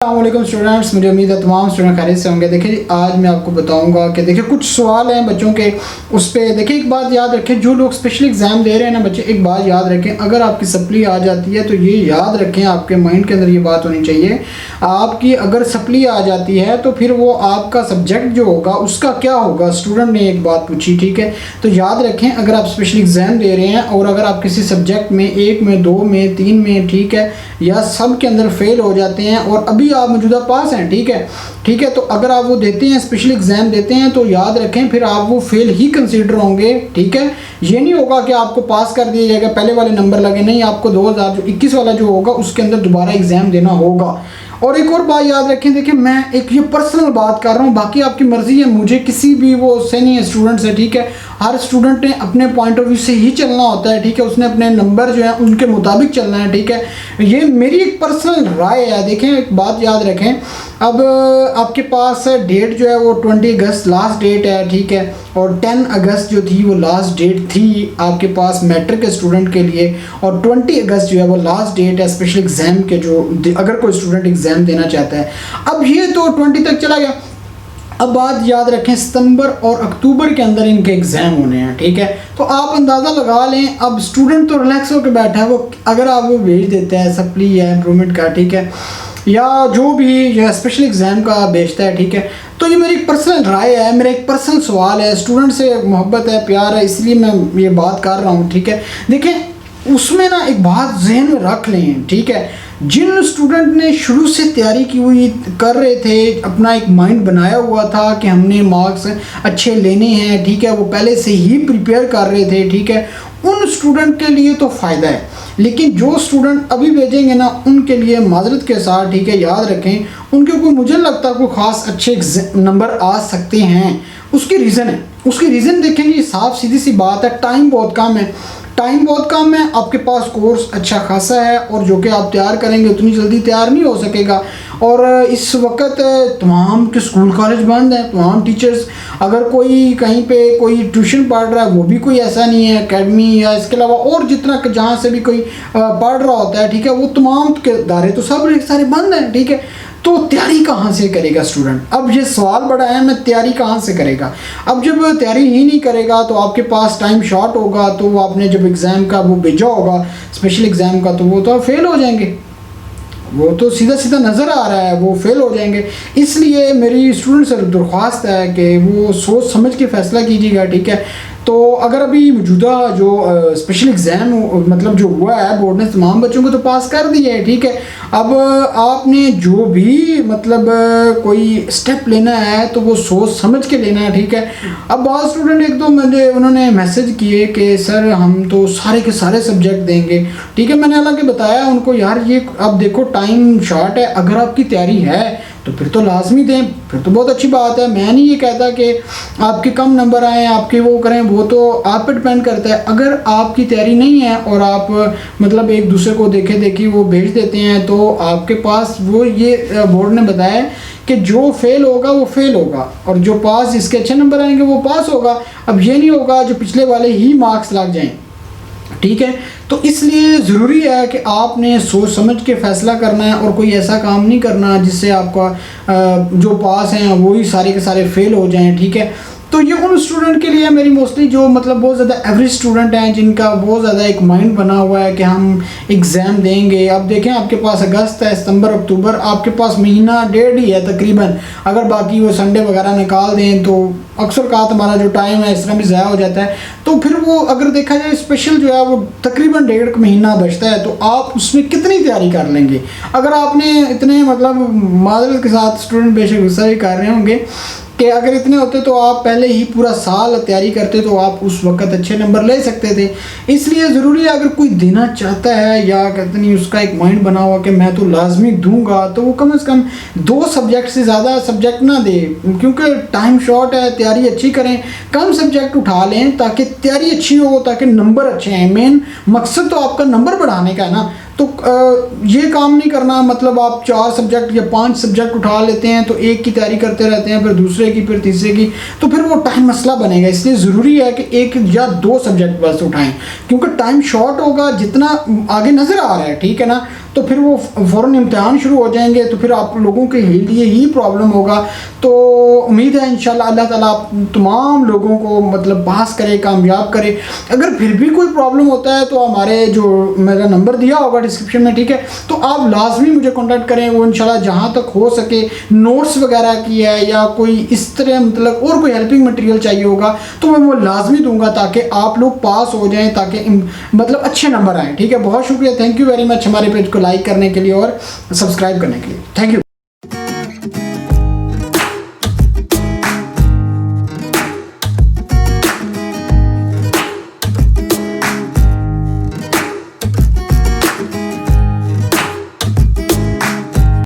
अस्सलामुअलैकुम स्टूडेंट्स, मुझे उम्मीद है तमाम स्टूडेंट खैरियत से होंगे। देखिए जी, आज मैं आपको बताऊंगा कि देखिए कुछ सवाल हैं बच्चों के, उस पर देखिए एक बात याद रखें, जो लोग स्पेशल एग्ज़ाम दे रहे हैं ना बच्चे, एक बात याद रखें, अगर आपकी सप्ली आ जाती है तो ये याद रखें, आपके माइंड के अंदर ये बात होनी चाहिए, आपकी अगर सप्ली आ जाती है तो फिर वो आपका सब्जेक्ट जो होगा उसका क्या होगा। स्टूडेंट ने एक बात पूछी, ठीक है, तो याद रखें अगर आप स्पेशल एग्ज़ाम दे रहे हैं और अगर आप किसी सब्जेक्ट में 1 में 2 में 3 में, ठीक है, या सब के अंदर फेल हो जाते हैं और अभी आप मौजूदा पास हैं, ठीक है, तो अगर आप वो देते हैं, स्पेशल एग्ज़ाम देते हैं, तो याद रखें फिर आप वो फेल ही कंसीडर होंगे। ठीक है, ये नहीं होगा कि आपको पास कर दिया जाएगा, पहले वाले नंबर लगे, नहीं, आपको 2021 वाला जो होगा उसके अंदर दोबारा एग्ज़ाम देना होगा। और एक और बात याद रखें, देखिए मैं एक ये पर्सनल बात कर रहा हूँ, बाकी आपकी मर्ज़ी है, मुझे किसी भी वो से नहीं है स्टूडेंट से, ठीक है, हर स्टूडेंट ने अपने पॉइंट ऑफ व्यू से ही चलना होता है, ठीक है, उसने अपने नंबर जो है उनके मुताबिक चलना है, ठीक है, ये मेरी एक पर्सनल राय है। देखें एक बात याद रखें, अब आपके पास डेट जो है वो 20 अगस्त लास्ट डेट है, ठीक है, और 10 अगस्त जो थी वो लास्ट डेट थी आपके पास मैट्रिक के स्टूडेंट के लिए, और 20 अगस्त जो है वो लास्ट डेट है स्पेशल एग्ज़ाम के, जो अगर कोई स्टूडेंट एग्ज़ाम देना चाहता है। अब ये तो 20 तक चला गया, अब बात याद रखें सितंबर और अक्टूबर के अंदर इनके एग्ज़ाम होने हैं, ठीक है, तो आप अंदाज़ा लगा लें। अब स्टूडेंट तो रिलैक्स होकर बैठा है, वो अगर आप वो भेज देते हैं सप्ली या इम्प्रूवमेंट का, ठीक है, या जो भी या स्पेशल एग्ज़ाम का बेचता है, ठीक है, तो ये मेरी पर्सनल राय है, मेरा एक पर्सनल सवाल है, स्टूडेंट से मोहब्बत है, प्यार है, इसलिए मैं ये बात कर रहा हूँ, ठीक है। देखें उसमें ना एक बात जहन में रख लें, ठीक है, जिन स्टूडेंट ने शुरू से तैयारी की हुई कर रहे थे, अपना एक माइंड बनाया हुआ था कि हमने मार्क्स अच्छे लेने हैं, ठीक है, वो पहले से ही प्रिपेयर कर रहे थे, ठीक है, उन स्टूडेंट के लिए तो फ़ायदा है। लेकिन जो स्टूडेंट अभी भेजेंगे ना, उनके लिए माजरत के साथ, ठीक है, याद रखें उनके ऊपर मुझे लगता है कोई ख़ास अच्छे नंबर आ सकते हैं। उसकी रीज़न है, उसकी रीज़न देखेंगे, साफ सीधी सी बात है, टाइम बहुत कम है, टाइम बहुत कम है, आपके पास कोर्स अच्छा खासा है और जो कि आप तैयार करेंगे उतनी जल्दी तैयार नहीं हो सकेगा। और इस वक्त तमाम के स्कूल कॉलेज बंद हैं, तमाम टीचर्स, अगर कोई कहीं पे कोई ट्यूशन पढ़ रहा है वो भी कोई ऐसा नहीं है, एकेडमी या इसके अलावा और जितना जहाँ से भी कोई पढ़ रहा होता है, ठीक है, वो तमाम के इदारे तो सब सारे बंद हैं, ठीक है, तो तैयारी कहाँ से करेगा स्टूडेंट। अब ये सवाल बड़ा है, मैं तैयारी कहाँ से करेगा। अब जब तैयारी ही नहीं करेगा तो आपके पास टाइम शॉर्ट होगा, तो वो आपने जब एग्ज़ाम का वो भेजा होगा स्पेशल एग्ज़ाम का, तो वो तो फेल हो जाएंगे, वो तो सीधा सीधा नज़र आ रहा है, वो फेल हो जाएंगे। इसलिए मेरी स्टूडेंट से दरख्वास्त है कि वो सोच समझ के फ़ैसला कीजिएगा, ठीक है। तो अगर अभी मौजूदा जो स्पेशल एग्ज़ाम मतलब जो हुआ है, बोर्ड ने तमाम बच्चों को तो पास कर दिया है, ठीक है, अब आपने जो भी मतलब कोई स्टेप लेना है तो वो सोच समझ के लेना है, ठीक है। अब बहुत स्टूडेंट एक दो मुझे उन्होंने मैसेज किए कि सर हम तो सारे के सारे सब्जेक्ट देंगे, ठीक है, मैंने हालांकि बताया उनको, यार ये अब देखो टाइम शॉर्ट है, अगर आपकी तैयारी है तो फिर तो लाजमी दें, फिर तो बहुत अच्छी बात है। मैं नहीं ये कहता कि आपके कम नंबर आए, आपके वो करें, वो तो आप पे डिपेंड करता है। अगर आपकी तैयारी नहीं है और आप मतलब एक दूसरे को देखे वो भेज देते हैं, तो आपके पास वो ये बोर्ड ने बताया कि जो फेल होगा वो फेल होगा और जो पास, जिसके अच्छे नंबर आएंगे वो पास होगा। अब ये नहीं होगा जो पिछले वाले ही मार्क्स लग जाएँ, ठीक है। तो इसलिए ज़रूरी है कि आपने सोच समझ के फ़ैसला करना है और कोई ऐसा काम नहीं करना जिससे आपका जो पास हैं वही सारे के सारे फेल हो जाएं, ठीक है। तो ये उन स्टूडेंट के लिए मेरी मोस्टली जो मतलब बहुत ज़्यादा एवरेज स्टूडेंट हैं, जिनका बहुत ज़्यादा एक माइंड बना हुआ है कि हम एग्ज़ाम देंगे। अब देखें आपके पास अगस्त है, सितंबर, अक्टूबर, आपके पास महीना डेढ़ ही है तकरीबन, अगर बाकी वो संडे वगैरह निकाल दें तो अक्सर का हमारा जो टाइम है इस तरह भी ज़ाया हो जाता है। तो फिर वो अगर देखा जाए स्पेशल जो है वो तकरीबन 1.5 महीना बचता है, तो आप उसमें कितनी तैयारी कर लेंगे। अगर आपने इतने मतलब मादरत के साथ स्टूडेंट बेशक गुस्सा भी कर रहे होंगे कि अगर इतने होते तो आप पहले ही पूरा साल तैयारी करते तो आप उस वक्त अच्छे नंबर ले सकते थे। इसलिए ज़रूरी है अगर कोई देना चाहता है या कहते नहीं उसका एक माइंड बना हुआ कि मैं तो लाजमी दूंगा, तो वो कम से कम 2 सब्जेक्ट से ज़्यादा सब्जेक्ट ना दे, क्योंकि टाइम शॉर्ट है, तैयारी अच्छी करें, कम सब्जेक्ट उठा लें ताकि तैयारी अच्छी हो, ताकि नंबर अच्छे हैं। मेन मकसद तो आपका नंबर बढ़ाने का है ना। तो ये काम नहीं करना, मतलब आप 4 सब्जेक्ट या 5 सब्जेक्ट उठा लेते हैं तो एक की तैयारी करते रहते हैं, फिर दूसरे की, फिर तीसरे की, तो फिर वो टाइम मसला बनेगा। इसलिए ज़रूरी है कि 1 या 2 सब्जेक्ट बस उठाएं, क्योंकि टाइम शॉर्ट होगा, जितना आगे नज़र आ रहा है, ठीक है ना। तो तो फिर वो फ़ौरन इम्तिहान शुरू हो जाएंगे, तो फिर आप लोगों के लिए ही प्रॉब्लम होगा। तो उम्मीद है इंशाल्लाह अल्लाह ताला आप तमाम लोगों को मतलब पास करे, कामयाब करे। अगर फिर भी कोई प्रॉब्लम होता है तो हमारे जो मेरा नंबर दिया होगा डिस्क्रिप्शन में, ठीक है, तो आप लाजमी मुझे कॉन्टैक्ट करें। वो इंशाल्लाह जहाँ तक हो सके नोट्स वगैरह की है या कोई इस तरह मतलब और कोई हेल्पिंग मटेरियल चाहिए होगा तो मैं वो लाजमी दूंगा, ताकि आप लोग पास हो जाएं, ताकि मतलब अच्छे नंबर आए। ठीक है, बहुत शुक्रिया, थैंक यू वेरी मच हमारे पेज को लाइक करने के लिए और सब्सक्राइब करने के लिए। Thank you.